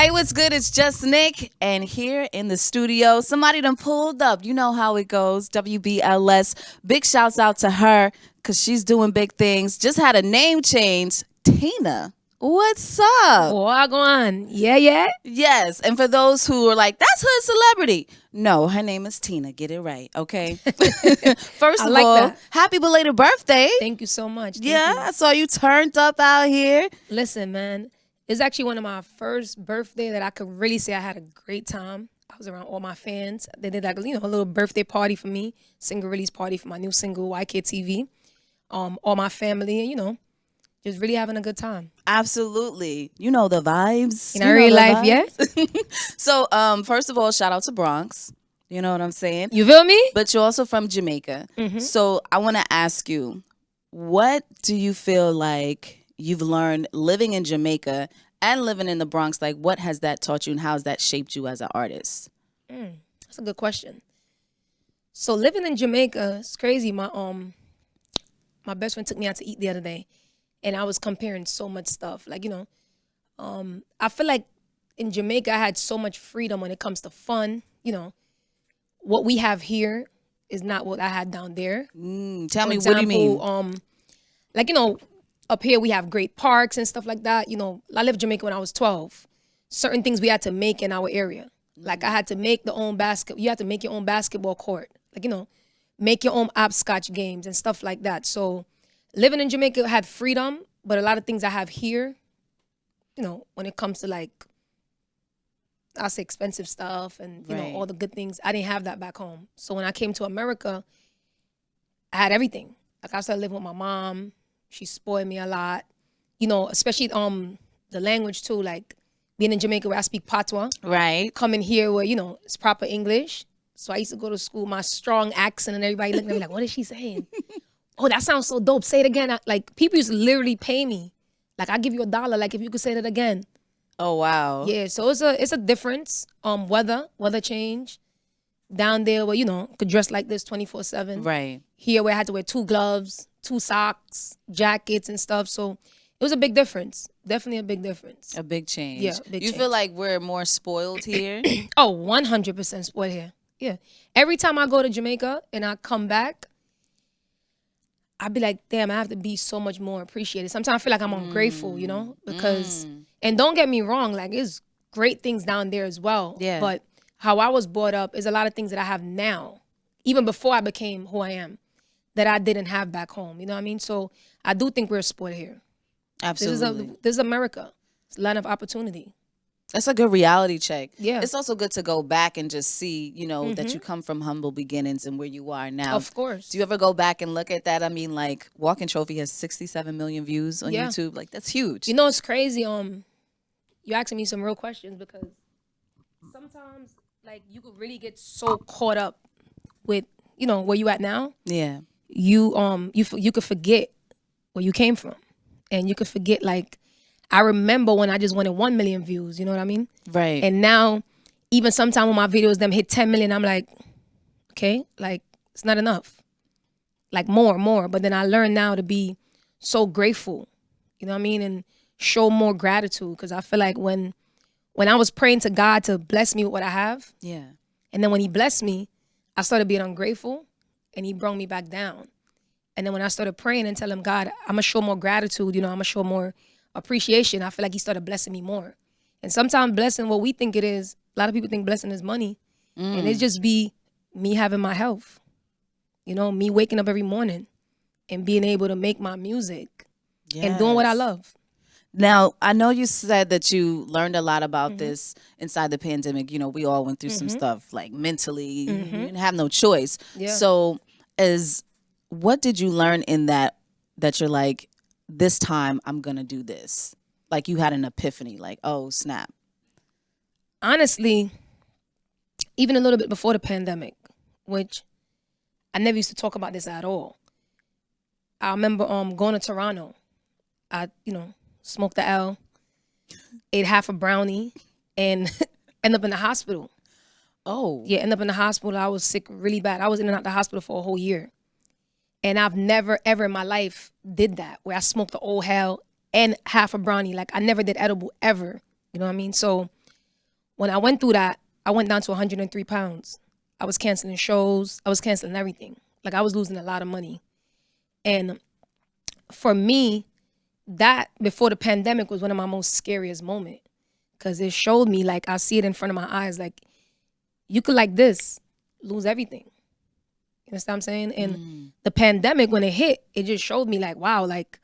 Hey, what's good? It's JusNik, and here in the studio, somebody done pulled up. You know how it goes. WBLS. Big shouts out to her because she's doing big things. Just had a name change. Tina, what's up? Wagwan. Yeah. Yes, and for those who are like, that's Hood Celebrity. No, her name is Tina. Get it right, okay? First I of like all, that. happy belated birthday. Thank you so much. Thank Yeah, you. I saw you turned up out here. Listen, man, it's actually one of my first birthday that I could really say I had a great time. I was around all my fans. They did like, a little birthday party for me, single release party for my new single, YKTV. All my family, and just really having a good time. Absolutely. You know the vibes. In You our know real the life, yeah? vibes. So, first of all, shout out to Bronx. You know what I'm saying? You feel me? But you're also from Jamaica. So I want to ask you, what do you feel like you've learned living in Jamaica and living in the Bronx? Like, what has that taught you and how has that shaped you as an artist? That's a good question. So living in Jamaica, it's crazy. My best friend took me out to eat the other day, and I was comparing so much stuff. Like, I feel like in Jamaica, I had so much freedom when it comes to fun. What we have here is not what I had down there. Tell For me, example, what do you mean? like, up here we have great parks and stuff like that. I left Jamaica when I was 12. Certain things we had to make in our area. Like I had to make you had to make your own basketball court. Like, make your own hopscotch games and stuff like that. So living in Jamaica had freedom, but a lot of things I have here, when it comes to like, I'll say expensive stuff and, Right. all the good things, I didn't have that back home. So when I came to America, I had everything. Like I started living with my mom. She spoiled me a lot, especially the language too, like being in Jamaica where I speak Patois, Right. coming here where, it's proper English. So I used to go to school, my strong accent, and everybody looking at me like, what is she saying? Oh, that sounds so dope. Say it again. Like people used to literally pay me. Like I give you $1, like if you could say that again. Oh, wow. Yeah, so it's a difference. Weather change. Down there where, could dress like this 24/7. Right. Here where I had to wear 2 gloves, 2 socks, jackets and stuff. So it was a big difference. Definitely a big difference. A big change. Yeah, big you change. feel like we're more spoiled here? Oh, 100% spoiled here. Yeah. Every time I go to Jamaica and I come back, I'd be like, damn, I have to be so much more appreciated. Sometimes I feel like I'm ungrateful, because, and don't get me wrong, like it's great things down there as well. Yeah. But how I was brought up is a lot of things that I have now, even before I became who I am, that I didn't have back home. You know what I mean? So I do think we're spoiled here. Absolutely. This is America. It's a lot of opportunity. That's a good reality check. Yeah. It's also good to go back and just see, that you come from humble beginnings and where you are now. Of course. Do you ever go back and look at that? I mean, like, Walking Trophy has 67 million views on Yeah. YouTube. Like, that's huge. It's crazy. You asking me some real questions because sometimes, like, you could really get so caught up with, where you at now. Yeah. You could forget where you came from, and you could forget like, I remember when I just wanted 1 million views. You know what I mean? Right. And now, even sometimes when my videos them hit 10 million, I'm like, okay, like it's not enough. Like more. But then I learned now to be so grateful. You know what I mean? And show more gratitude because I feel like when I was praying to God to bless me with what I have, Yeah. and then when He blessed me, I started being ungrateful, and He brought me back down. And then when I started praying and telling God, I'm gonna show more gratitude. I'm gonna show more appreciation. I feel like He started blessing me more. And sometimes blessing, what we think it is, a lot of people think blessing is money, and it just be me having my health. Me waking up every morning and being able to make my music and doing what I Yes. love. Now, I know you said that you learned a lot about this inside the pandemic. We all went through some stuff like mentally. You didn't have no choice. Yeah. So, what did you learn in that you're like, this time I'm going to do this? Like you had an epiphany, like, oh, snap. Honestly, even a little bit before the pandemic, which I never used to talk about this at all. I remember going to Toronto. I, smoked the L, ate half a brownie, and end up in the hospital. Oh. Yeah, end up in the hospital. I was sick really bad. I was in and out the hospital for a whole year. And I've never, ever in my life did that, where I smoked the old hell and half a brownie. Like, I never did edible ever. You know what I mean? So When I went through that, I went down to 103 pounds. I was canceling shows. I was canceling everything. Like, I was losing a lot of money. And for me, that before the pandemic was one of my most scariest moments, because it showed me, like, I see it in front of my eyes, like, you could, like this, lose everything. You understand what I'm saying? And the pandemic, when it hit, it just showed me, like, wow, like,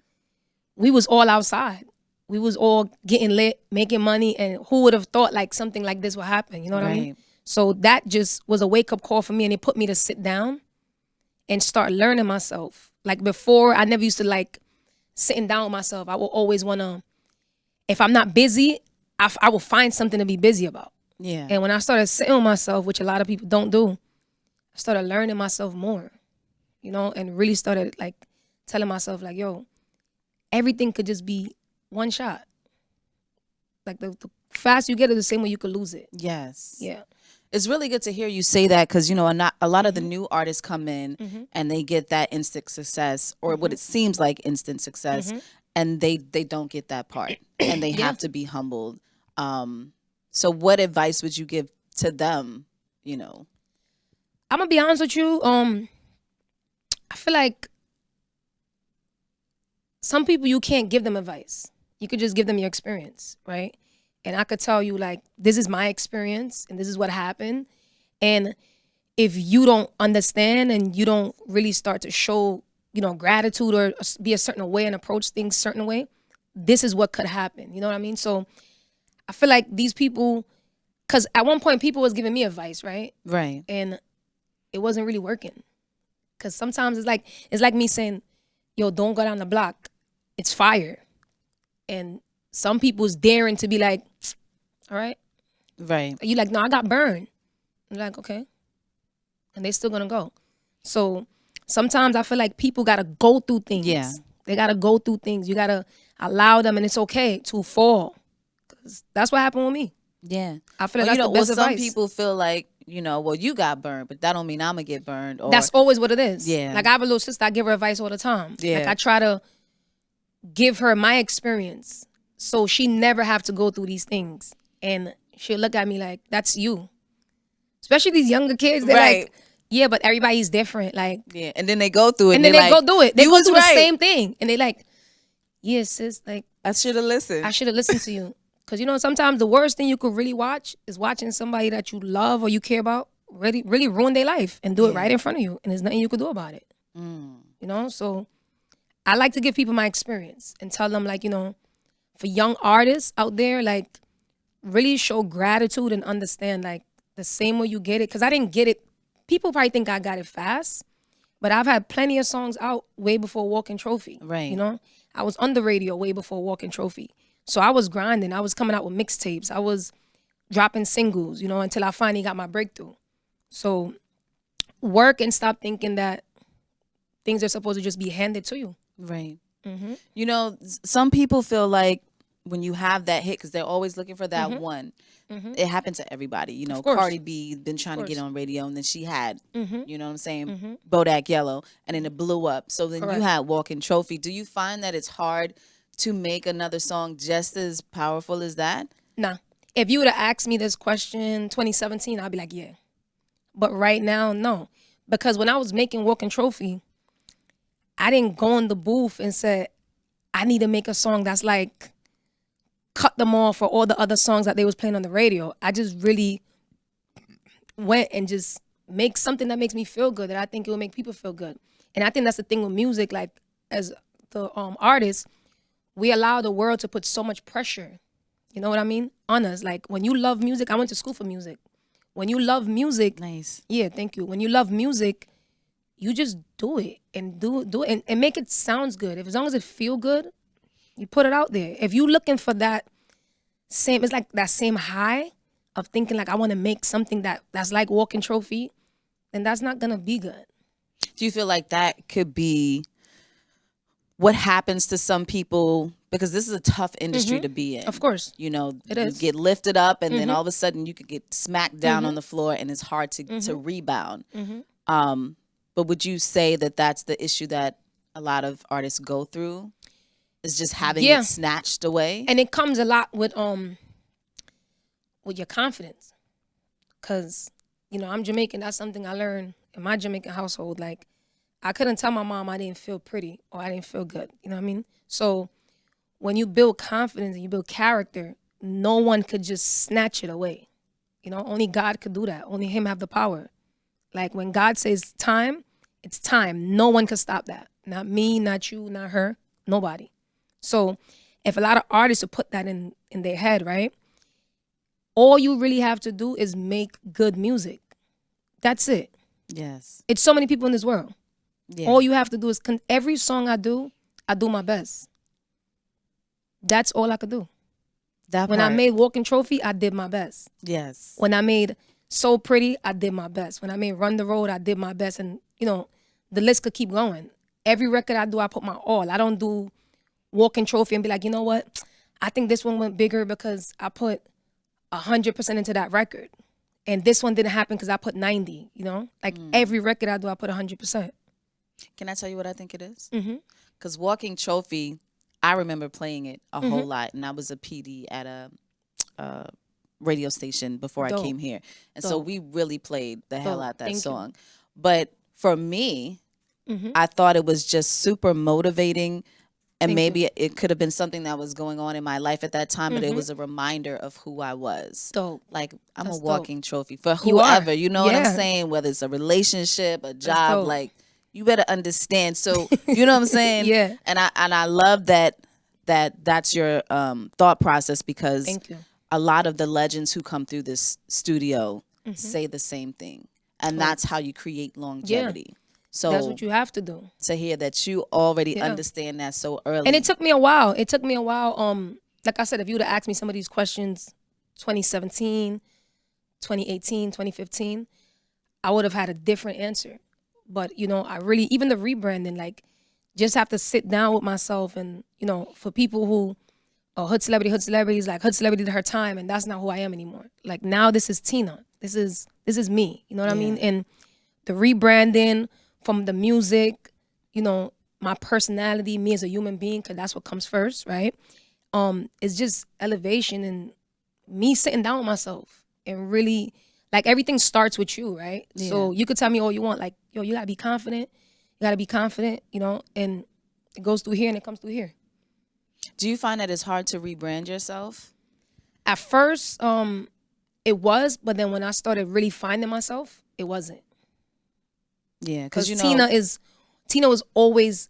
we was all outside. We was all getting lit, making money, and who would have thought, like, something like this would happen? You know what I mean? Right. So that just was a wake-up call for me, and it put me to sit down and start learning myself. Like, before, I never used to like sitting down with myself. I will always want to, if I'm not busy, I will find something to be busy about. Yeah. And when I started sitting with myself, which a lot of people don't do, I started learning myself more, you know, and really started like telling myself, like, yo, everything could just be one shot. Like, the fast you get it, the same way you could lose it. Yes. Yeah. It's really good to hear you say that, because, you know, a lot of the new artists come in and they get that instant success, or what it seems like instant success, and they don't get that part, and they have to be humbled. So what advice would you give to them, you know? I'm gonna be honest with you. I feel like some people, you can't give them advice. You could just give them your experience, right? And I could tell you, like, this is my experience and this is what happened. And if you don't understand and you don't really start to show, you know, gratitude or be a certain way and approach things a certain way, this is what could happen. You know what I mean? So I feel like these people, because at one point people was giving me advice, right? Right. And it wasn't really working. Because sometimes it's like me saying, yo, don't go down the block. It's fire. And some people's daring to be like, all right. Right. You like, no, I got burned. I'm like, okay. And they still gonna go. So sometimes I feel like people gotta go through things. Yeah. They gotta go through things. You gotta allow them, and it's okay to fall. Cause that's what happened with me. Yeah. I feel like Well, that's the best some advice. people feel like, you know, well, you got burned, but that don't mean I'm gonna get burned. Or That's always what it is. Yeah. Like, I have a little sister, I give her advice all the time. Yeah. Like, I try to give her my experience so she never have to go through these things. And she'll look at me like, that's you. Especially these younger kids, they're Right. like, yeah, but everybody's different. Like, yeah, and then they go through it, and then they're they like, go do it. They "You go was through right. the same thing. And they like, yeah, sis, like, I should have listened." I should have listened to you. Because, you know, sometimes the worst thing you could really watch is watching somebody that you love or you care about really, really ruin their life and do it right in front of you. And there's nothing you could do about it. You know, so I like to give people my experience and tell them, like, you know, for young artists out there, like, really show gratitude and understand, like, the same way you get it. Because I didn't get it. People probably think I got it fast, but I've had plenty of songs out way before Walking Trophy. Right. You know, I was on the radio way before Walking Trophy. So I was grinding. I was coming out with mixtapes. I was dropping singles, you know, until I finally got my breakthrough. So work and stop thinking that things are supposed to just be handed to you. Right. You know, some people feel like when you have that hit, because they're always looking for that one. It happened to everybody. You know, course. Cardi B been trying to get on radio, and then she had, you know what I'm saying, Bodak Yellow, and then it blew up. So then you had Walking Trophy. Do you find that it's hard to make another song just as powerful as that? Nah. If you would have asked me this question 2017, I'd be like, yeah. But right now, no. Because when I was making Walking Trophy, I didn't go in the booth and say, I need to make a song that's like, cut them off for all the other songs that they was playing on the radio. I just really went and just make something that makes me feel good, that I think it will make people feel good. And I think that's the thing with music, like, as the artist, we allow the world to put so much pressure, you know what I mean, on us. Like, when you love music, I went to school for music. When you love music, Nice. yeah, thank you. When you love music, you just do it and do it and make it sounds good. If as long as it feel good, you put it out there. If you looking for that same, it's like that same high of thinking like, I want to make something that's like Walking Trophy, then that's not gonna be good. Do you feel like that could be what happens to some people? Because this is a tough industry to be in. Of course. You know, It you is. get lifted up, and then all of a sudden you could get smacked down on the floor, and it's hard to rebound. But would you say that that's the issue that a lot of artists go through? Is just having it snatched away? And it comes a lot with with your confidence. Cause, I'm Jamaican. That's something I learned in my Jamaican household. Like, I couldn't tell my mom I didn't feel pretty or I didn't feel good. You know what I mean? So when you build confidence and you build character, no one could just snatch it away. Only God could do that. Only him have the power. Like when God says time, it's time. No one could stop that. Not me, not you, not her, nobody. So if a lot of artists would put that in their head, right? All you really have to do is make good music. That's it. Yes. It's so many people in this world. Yeah. All you have to do is, every song I do my best. That's all I could do. When I made Walking Trophy, I did my best. Yes. When I made So Pretty, I did my best. When I made Run the Road, I did my best. And, the list could keep going. Every record I do, I put my all. I don't do Walking Trophy and be like, you know what? I think this one went bigger because I put 100% into that record. And this one didn't happen because I put 90, Every record I do, I put 100%. Can I tell you what I think it is? Mm-hmm. Because Walking Trophy, I remember playing it a whole lot, and I was a PD at a radio station before I came here, and so we really played the hell out that song. But for me, I thought it was just super motivating, and maybe it could have been something that was going on in my life at that time, but it was a reminder of who I was. Dope. Like I'm That's a walking trophy for You are. whoever. You know what I'm saying? Whether it's a relationship, a job, like. You better understand. So you know what I'm saying? Yeah. And I love that's your thought process, because Thank you. a lot of the legends who come through this studio say the same thing, and that's how you create longevity. So that's what you have to do. To hear that you already understand that so early, and it took me a while. Like I said, if you would have asked me some of these questions, 2017, 2018, 2015, I would have had a different answer. But, I really, even the rebranding, like, just have to sit down with myself and, for people who are hood celebrities, like hood celebrity to her time, and that's not who I am anymore. Like, now this is Tina. This is me. You know what I mean? And the rebranding from the music, my personality, me as a human being, because that's what comes first, right? It's just elevation and me sitting down with myself and really, like, everything starts with you, right? Yeah. So you could tell me all you want, like, yo, you gotta be confident. You gotta be confident, and it goes through here and it comes through here. Do you find that it's hard to rebrand yourself? At first, it was, but then when I started really finding myself, it wasn't. Yeah, because Tina was always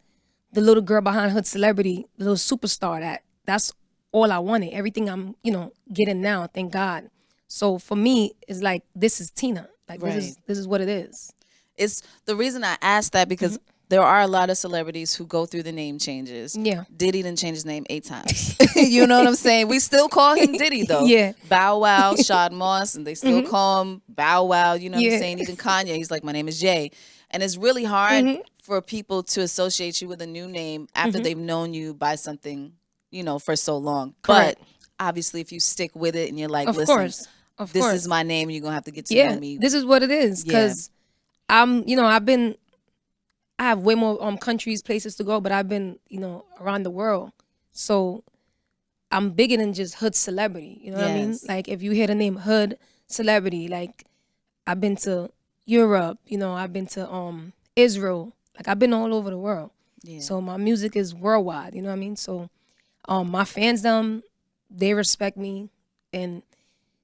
the little girl behind Hood Celebrity, the little superstar. That's all I wanted. Everything I'm, getting now, thank God. So for me, it's like, this is Tina. Like, this is what it is. It's the reason I asked that, because there are a lot of celebrities who go through the name changes. Yeah. Diddy done changed his name 8 times. You know what I'm saying? We still call him Diddy, though. Yeah. Bow Wow, Shad Moss, and they still call him Bow Wow. You know what I'm saying? Even Kanye, he's like, my name is Jay. And it's really hard for people to associate you with a new name after they've known you by something, for so long. Correct. But obviously, if you stick with it and you're like, Of listen, course. this is my name, you're going to have to get to know me. This is what it is. Because I have way more countries, places to go, but I've been, around the world. So I'm bigger than just hood celebrity. You know what I mean? Like, if you hear the name hood celebrity, like, I've been to Europe, I've been to Israel. Like, I've been all over the world. Yeah. So my music is worldwide, you know what I mean? So my fans, they respect me. And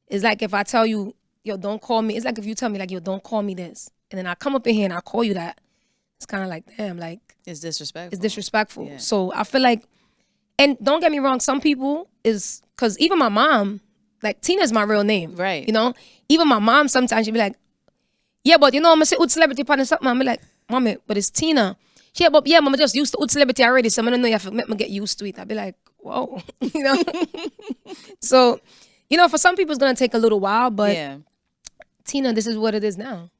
it's like, if I tell you, yo, don't call me. It's like if you tell me, like, yo, don't call me this. And then I come up in here and I call you that. It's kind of like, damn, like. It's disrespectful. It's disrespectful. Yeah. So I feel like, and don't get me wrong, some people is, because even my mom, like, Tina's my real name. Right. Even my mom sometimes she'll be like, yeah, but I'm going to say HoodCelebrityy partner something. I'm like, mommy, but it's Tina. Yeah, but yeah, mama just used to HoodCelebrityy already, so I don't know you have to make me get used to it. I'll be like, whoa. So, for some people it's going to take a little while, but Tina, this is what it is now.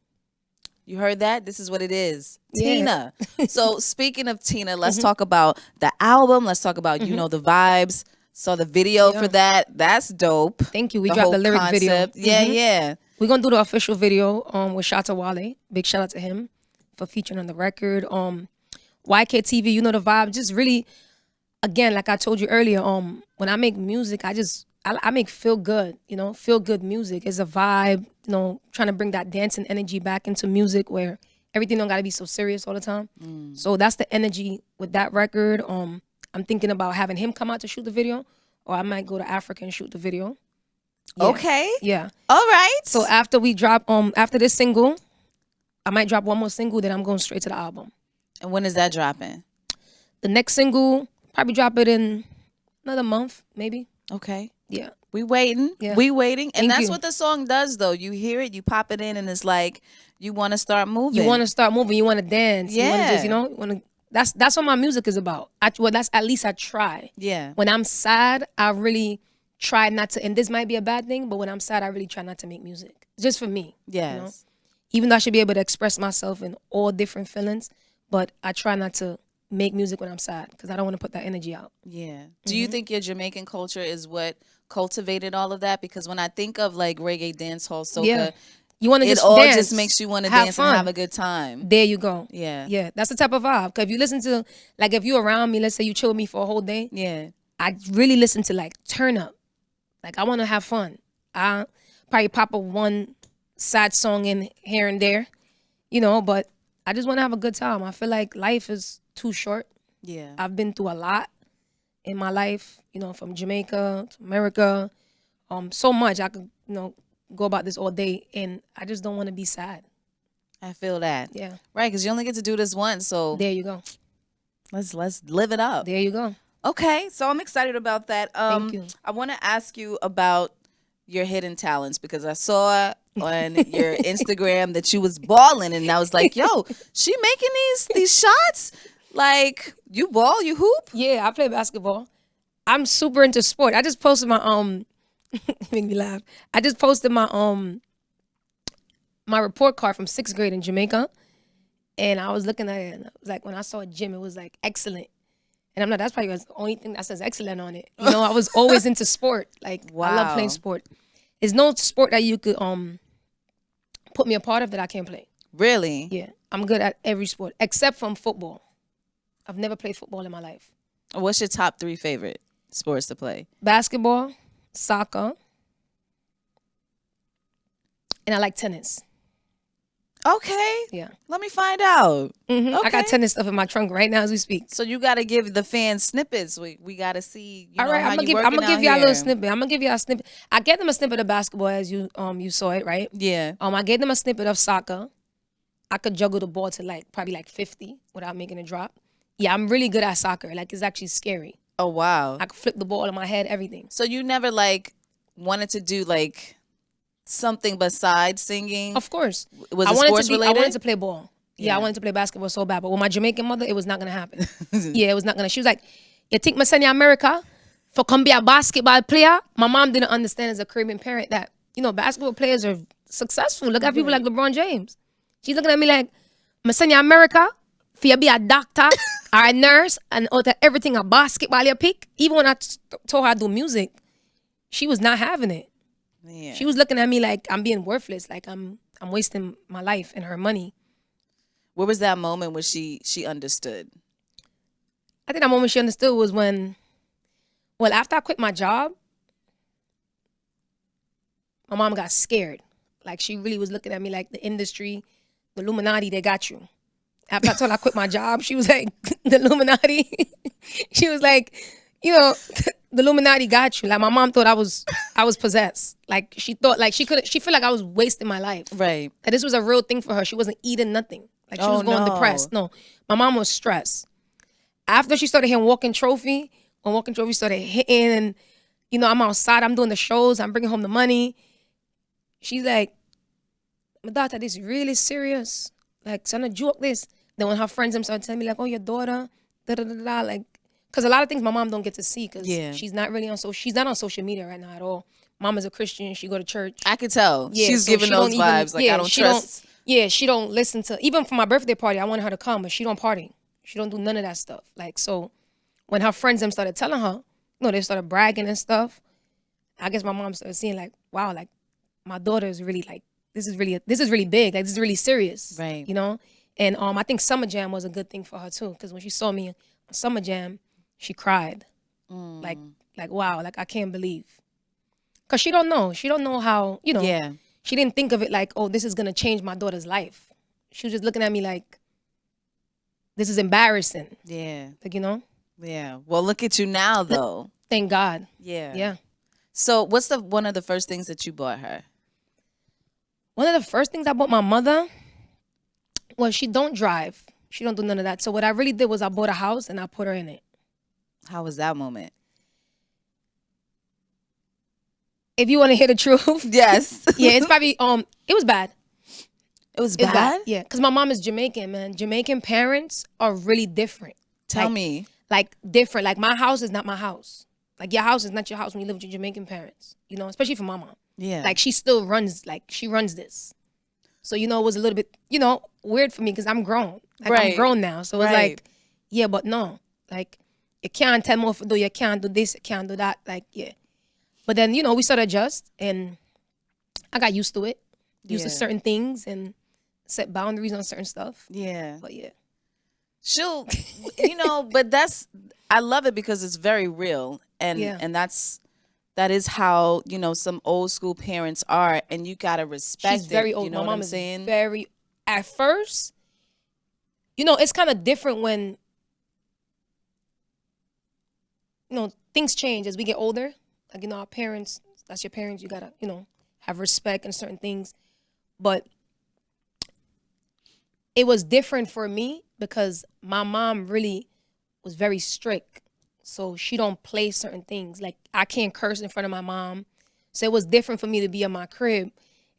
You heard that? This is what it is. Yeah. Tina. So speaking of Tina, let's talk about the album. Let's talk about, the vibes. Saw the video for that. That's dope. Thank you. We dropped the lyric video. Yeah. We're going to do the official video with Shatta Wale. Big shout out to him for featuring on the record. YKTV, the vibe. Just really, again, like I told you earlier, when I make music, I just I make feel good, feel good music. It's a vibe, trying to bring that dancing energy back into music where everything don't gotta be so serious all the time. So that's the energy with that record. I'm thinking about having him come out to shoot the video, or I might go to Africa and shoot the video. Yeah. Okay. Yeah. All right. So after we drop, after this single, I might drop one more single, then I'm going straight to the album. And when is that dropping? The next single, probably drop it in another month, maybe. Okay. Yeah. We waiting. Yeah. We waiting. And Thank that's you. what the song does, though. You hear it, you pop it in, and it's like you want to start moving. You want to start moving. You want to dance. Yeah. You want to just, you want to. That's what my music is about. That's at least I try. Yeah. When I'm sad, I really try not to. And this might be a bad thing, but when I'm sad, I really try not to make music. Just for me. Yes. Even though I should be able to express myself in all different feelings, but I try not to make music when I'm sad because I don't want to put that energy out. Yeah. Do you think your Jamaican culture is what cultivated all of that? Because when I think of like reggae, dancehall, soca, you want to it just all dance, just makes you want to have dance fun. and have a good time. There you go. Yeah. Yeah, that's the type of vibe. Because if you listen to, like, if you're around me, let's say you chill with me for a whole day, Yeah. I really listen to, like, turn up. Like, I want to have fun. I probably pop a one sad song in here and there, but I just want to have a good time. I feel like life is too short. Yeah. I've been through a lot in my life, from Jamaica to America, so much. I could, go about this all day, and I just don't want to be sad. I feel that. Yeah. Right, because you only get to do this once, so There you go. let's live it up. There you go. Okay, so I'm excited about that. Thank you. I want to ask you about your hidden talents because I saw on your Instagram that you was balling, and I was like, "Yo, she making these shots? Like you ball, you hoop?" Yeah, I play basketball. I'm super into sport. I just posted my make me laugh. I just posted my my report card from 6th grade in Jamaica, and I was looking at it, and I was like, when I saw a gym, it was like excellent. And I'm like, that's probably the only thing that says excellent on it. I was always into sport. Like, I love playing Wow. sport. There's no sport that you could put me a part of that I can't play. Really? Yeah, I'm good at every sport except from football. I've never played football in my life. What's your top 3 favorite sports to play? Basketball, soccer, and I like tennis. Okay, Yeah. let me find out. I got Okay. tennis stuff in my trunk right now as we speak. So you got to give the fans snippets. We got to see. All right, how I'm you gonna working give out y'all a little here. snippet. I'm gonna give y'all a snippet. I gave them a snippet of basketball as you saw it, right? Yeah. I gave them a snippet of soccer. I could juggle the ball to probably 50 without making a drop. Yeah, I'm really good at soccer. Like, it's actually scary. Oh wow. I could flip the ball in my head, everything. So you never wanted to do something besides singing? Of course. Was I it wanted sports to be, I related? wanted to play ball. Yeah, I wanted to play basketball so bad. But with my Jamaican mother, it was not gonna happen. Yeah, it was not gonna. She was like, "You think me send you America for come be a basketball player?" My mom didn't understand as a Caribbean parent that basketball players are successful. Look at people like LeBron James. She's looking at me like, "Me send you America for you be a doctor or a nurse and out of everything a basketball you pick." Even when I told her I do music, she was not having it. Yeah. She was looking at me like I'm being worthless, like I'm wasting my life and her money. Where was that moment when she understood? I think that moment she understood was when, after I quit my job, my mom got scared. Like, she really was looking at me like the industry, the Illuminati, they got you. After I told her I quit my job, she was like, the Illuminati. She was like, the Illuminati got you. Like, my mom thought I was possessed. Like, she thought, like, she felt like I was wasting my life. Right. That this was a real thing for her. She wasn't eating nothing. Like, she Oh, was going no. depressed. No, my mom was stressed. After she started hitting Walking Trophy, when Walking Trophy started hitting, and I'm outside, I'm doing the shows, I'm bringing home the money. She's like, "My daughter, this is really serious. Like, son, a joke this." Then when her friends them started telling me like, "Oh, your daughter, da da da da," like, because a lot of things my mom don't get to see because Yeah. she's not really on she's not on social media right now at all. Mom is a Christian. She go to church. I could tell. Yeah, She's so giving she those don't even- vibes. Like, yeah, I don't she trust. She don't listen to, even for my birthday party, I wanted her to come, but she don't party. She don't do none of that stuff. Like, so when her friends them started telling her, they started bragging and stuff, I guess my mom started seeing like, wow, like my daughter is really like, this is really big. Like, this is really serious. Right. And I think Summer Jam was a good thing for her too, because when she saw me on Summer Jam, she cried. Like, wow, like I can't believe. Cause she don't know. She don't know how, Yeah. she didn't think of it like, oh, this is gonna change my daughter's life. She was just looking at me like, this is embarrassing. Yeah. Like, Yeah. Well, look at you now, though. thank God. Yeah. Yeah. So, what's one of the first things that you bought her? One of the first things I bought my mother was she don't drive. She don't do none of that. So what I really did was I bought a house and I put her in it. How was that moment? If you want to hear the truth. Yes. Yeah, it's probably it was bad. It was It's bad? Yeah, because my mom is Jamaican, man. Jamaican parents are really different. Tell me. Like different. Like my house is not my house. Like your house is not your house when you live with your Jamaican parents. Especially for my mom. Yeah. Like she still runs, like she runs this. So, it was a little bit, weird for me because I'm grown. Like Right. I'm grown now. So it's Right. like, yeah, but no. Like you can't tell me what to do. You can't do this. You can't do that. Like, yeah. But then, we sort of adjust and I got used to it. Used to Yeah. certain things and set boundaries on certain stuff. Yeah. But yeah. She'll, but I love it because it's very real. And Yeah. and that is how, some old school parents are, and you got to respect She's very it. old. You know My what mom I'm is saying? very, at first, it's kind of different when, things change as we get older. Like, our parents, that's your parents, you got to, have respect and certain things. But it was different for me because my mom really was very strict. So she don't play certain things. Like I can't curse in front of my mom. So it was different for me to be in my crib.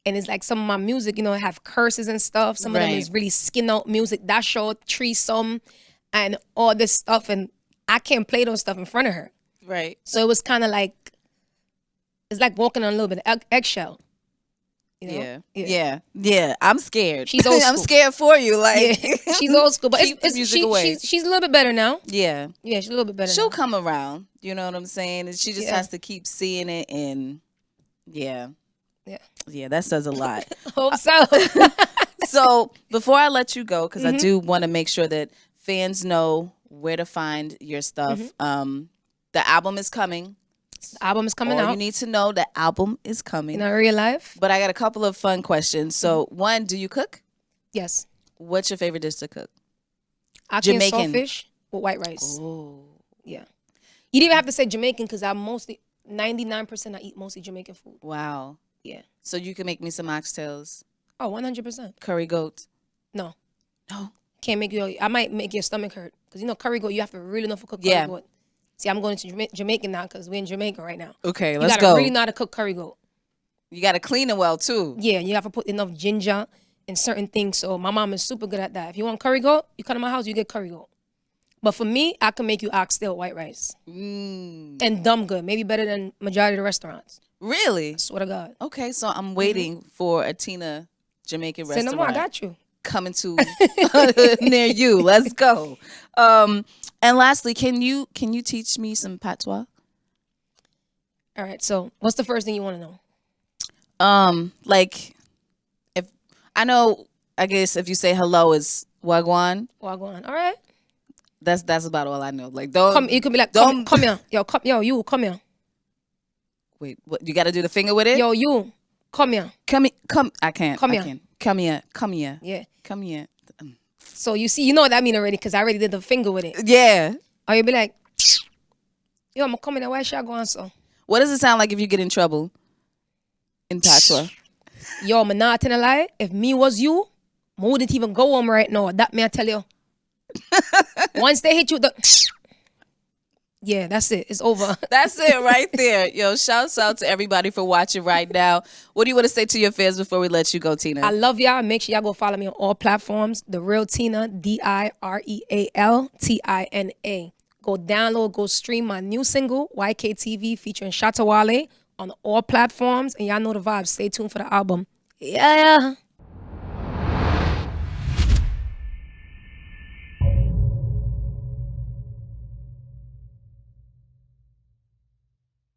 And it's like some of my music, have curses and stuff. Some of them Right. is really skin out music. That show threesome and all this stuff. And I can't play those stuff in front of her. Right. So it was kind of like, it's like walking on a little bit of eggshell. Yeah. I'm scared. She's old I'm school. scared for you. Like, Yeah. She's old school. But keep the music away. she's a little bit better now. Yeah. Yeah, she's a little bit better She'll now. come around. You know what I'm saying? And she just Yeah. has to keep seeing it. And Yeah. yeah, that says a lot. Hope so. So before I let you go, because Mm-hmm. I do want to make sure that fans know where to find your stuff. Mm-hmm. The album is coming. The album is coming All out you need to know, the album is coming. in our real life. But I got a couple of fun questions. So one, do you cook? Yes. What's your favorite dish to cook? I Jamaican. can saltfish with white rice. Oh. Yeah. You didn't even have to say Jamaican because I'm mostly 99% I eat mostly Jamaican food. Wow. Yeah. So you can make me some oxtails, Oh, 100%. curry goat. No. No. Can't make you. I might make your stomach hurt because curry goat. You have to really know how to cook Yeah. curry goat. See, I'm going to Jamaica now because we're in Jamaica right now. Okay, You let's gotta go. really know how to cook curry goat. You got to clean it well too. Yeah, you have to put enough ginger and certain things. So my mom is super good at that. If you want curry goat, you come to my house, you get curry goat. But for me, I can make you oxtail white rice and dumb good, maybe better than majority of the restaurants. Really? Swear to God. Okay, so I'm waiting for a Tina Jamaican Say restaurant no more. I got you. coming to near you. Let's go. And lastly, can you teach me some patois? All right. So what's the first thing you want to know? Like if I know, I guess if you say hello is wagwan. Wagwan. All right. That's about all I know. Like don't Come. You could be like, come here. Yo, you come here. Wait, what? You got to do the finger with it. Yo, you come here. Come. I can't. Come I here. can't. Come here. Come here. Yeah. Come here. So you see, you know what that mean already because I already did the finger with it. Yeah. Or you be like, yo, I'm coming there. Why should I go on so? What does it sound like if you get in trouble in patois? Yo, I'm not telling a lie. If me was you, I wouldn't even go home right now. That me I tell you. Once they hit you, yeah, that's it. It's over. That's it right there. Yo, shouts out to everybody for watching right now. What do you want to say to your fans before we let you go, Tina? I love y'all. Make sure y'all go follow me on all platforms. The Real Tina, DIREALTINA. Go download, go stream my new single, YKTV, featuring Shatta Wale on all platforms. And y'all know the vibes. Stay tuned for the album. Yeah.